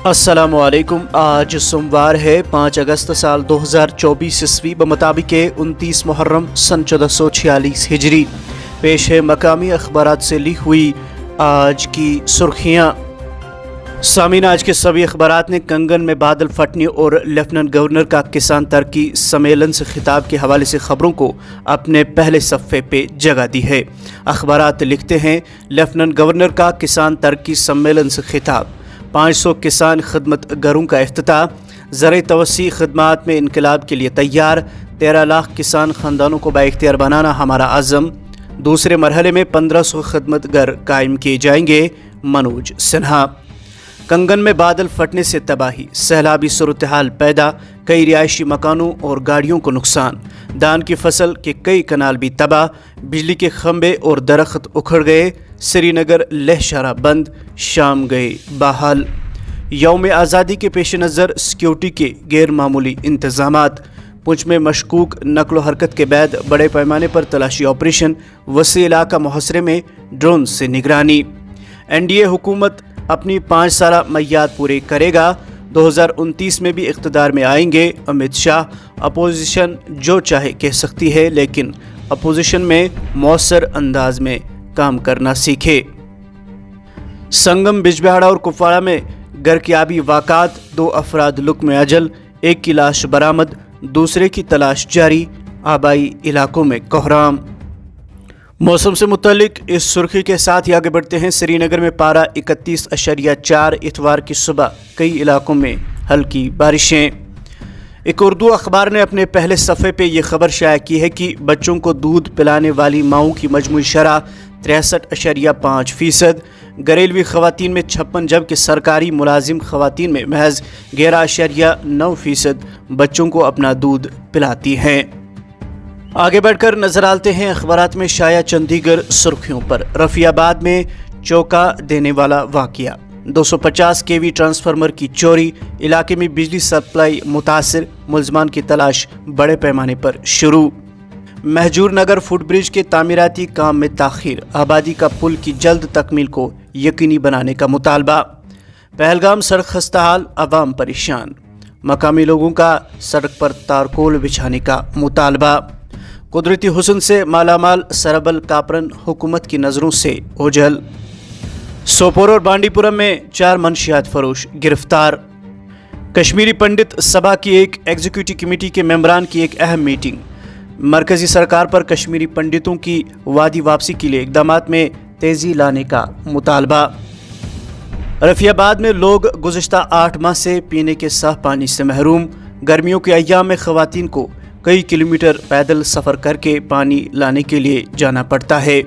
अस्सलामुअलैकुम। आज सोमवार है 5 अगस्त साल 2024 ईस्वी बमुताबिक 29 मुहर्रम सन 1446 हिजरी। पेश है मकामी अखबारात से ली हुई आज की सुर्खियाँ। सामीन, आज के सभी अखबारात ने कंगन में बादल फटने और लेफ्टिनेंट गवर्नर का किसान तरक्की सम्मेलन से खिताब के हवाले से खबरों को अपने पहले सफ़े पे जगह दी है। अखबारात लिखते हैं, लेफ्टिनेंट गवर्नर का किसान तरक्की सम्मेलन से खिताब, 500 किसान खिदमत घरों का इफ्तिताह, ज़राई तवस्सी खिदमात में इनकलाब के लिए तैयार, 13 लाख किसान ख़ानदानों को बाइख्तियार बनाना हमारा अज़म, दूसरे मरहले में 1500 खिदमत घर कायम किए जाएंगे, मनोज सिन्हा। कंगन में बादल फटने से तबाही, सैलाबी सूरत-ए-हाल पैदा, कई रिहायशी मकानों और गाड़ियों को नुकसान, धान की फसल के कई कनाल भी तबाह, बिजली के खंबे और दरख्त उखड़ गए, श्रीनगर लहशरा बंद, शाम गए बहाल। यौम आज़ादी के पेश नज़र सिक्योरिटी के गैर मामूली इंतज़ामात, पुंछ में मशकूक नकलो हरकत के बाद बड़े पैमाने पर तलाशी ऑपरेशन, वसी इलाका मुहसरे में ड्रोन से निगरानी। NDA हुकूमत अपनी 5 साला मयाद पूरे करेगा, 2029 में भी इक़्तिदार में आएंगे अमित शाह। अपोजिशन जो चाहे कह सकती है, लेकिन अपोजिशन में मौसर अंदाज में काम करना सीखे। संगम, बिजबिहाड़ा और कुपवाड़ा में घर की आबी वाक़ात, 2 अफराद लुक़्म अजल, एक की लाश बरामद, दूसरे की तलाश जारी, आबाई इलाकों में कोहराम। मौसम से मुतल्लिक इस सुर्खी के साथ ही आगे बढ़ते हैं। श्रीनगर में पारा 31.4, इतवार की सुबह कई इलाकों में हल्की बारिशें। एक उर्दू अखबार ने अपने पहले सफ़े पे ये खबर शाया की है कि बच्चों को दूध पिलाने वाली माओं की मजमूई शरह 63.5%, घरेलवी ख़वातीन में 56, जबकि सरकारी मुलाजिम ख़वातीन में महज 11.9% बच्चों को अपना दूध पिलाती हैं। आगे बढ़कर नजर डालते हैं अखबारात में शाया चंडीगढ़ सुर्खियों पर। रफियाबाद में चौंका देने वाला वाक़या, 250 kV ट्रांसफार्मर की चोरी, इलाके में बिजली सप्लाई मुतासिर, मुलजमान की तलाश बड़े पैमाने पर शुरू। महजूर नगर फुटब्रिज के तामीराती काम में ताख़ीर, आबादी का पुल की जल्द तकमील को यकीनी बनाने का मुतालबा। पहलगाम सड़क खस्ताहाल, अवाम परेशान, मकामी लोगों का सड़क पर तारकोल बिछाने का मुतालबा। कुदरती हुस्न से मालामाल सरबल कापरन हुकूमत की नज़रों से ओझल। सोपोर और बांडीपुरम में 4 मंशियात फरोश गिरफ्तार। कश्मीरी पंडित सभा की एक एग्जीक्यूटिव कमेटी के मेंबरान की एक अहम मीटिंग, मरकजी सरकार पर कश्मीरी पंडितों की वादी वापसी के लिए इक़दामात में तेज़ी लाने का मुतालबा। रफियाबाद में लोग गुज़िश्ता 8 माह से पीने के साफ पानी से महरूम, गर्मियों के अय्याम में ख़वातीन को कई किलोमीटर पैदल सफ़र करके पानी लाने के लिए जाना पड़ता है।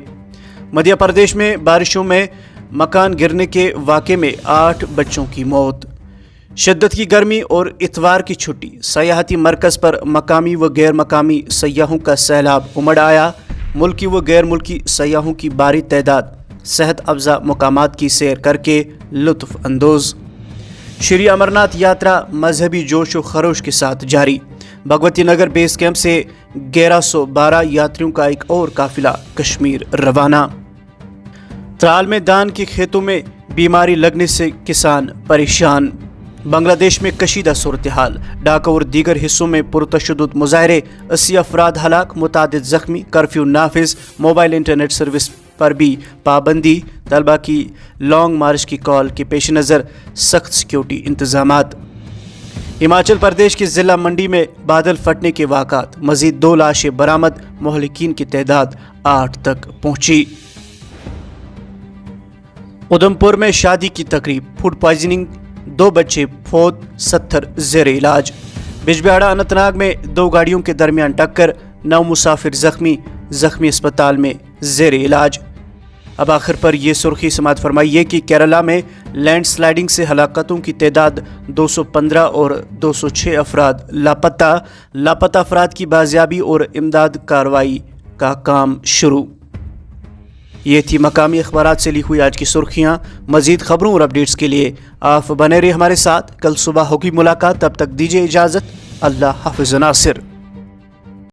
मध्य प्रदेश में बारिशों में मकान गिरने के वाक़े में 8 बच्चों की मौत। शिद्दत की गर्मी और इतवार की छुट्टी, सयाहती मरकज़ पर मकामी व गैर मकामी सयाहों का सैलाब उमड़ आया। मुल्की व गैर मुल्की सयाहों की भारी तादाद सेहत अफजा मकामात की सैर करके लुत्फ़ अंदोज़। श्री अमरनाथ यात्रा मजहबी जोश व खरोश के साथ जारी। भगवती नगर बेस कैंप से 1112 यात्रियों का एक और काफिला कश्मीर रवाना। त्राल में धान के खेतों में बीमारी लगने से किसान परेशान। बांग्लादेश में कशीदा सूरत-ए-हाल, ढाका और दीगर हिस्सों में पुरतशद्दुद मुजाहरे, 80 अफराद हलाक, मुतादिद जख्मी, कर्फ्यू नाफिज, मोबाइल इंटरनेट सर्विस पर भी पाबंदी। तलबा की लॉन्ग मार्च की कॉल के पेश नज़र सख्त सिक्योरिटी इंतजामात। हिमाचल प्रदेश की ज़िला मंडी में बादल फटने के वाक़ात, मज़ीद 2 लाशें बरामद, मोहलिकीन की तादाद 8 तक पहुँची। उधमपुर में शादी की तकरीब, फूड पॉइजनिंग, 2 बच्चे फौत, 70 ज़ेर इलाज। बिजबिहाड़ा अनंतनाग में 2 गाड़ियों के दरमियान टक्कर, 9 मुसाफिर जख्मी अस्पताल में ज़ेर इलाज। अब आखिर पर यह सुर्खी समात फरमाइए कि केरला में लैंड स्लाइडिंग से हलाकतों की तादाद 215 और 206 अफराद लापता अफराद की बाजियाबी और इमदाद कार्रवाई का काम शुरू। ये थी मकामी अखबारात से ली हुई आज की सुर्खियाँ। मज़ीद खबरों और अपडेट्स के लिए आप बने रहिए हमारे साथ। कल सुबह होगी मुलाकात, तब तक दीजिए इजाज़त। अल्लाह हाफ़िज़ नासिर।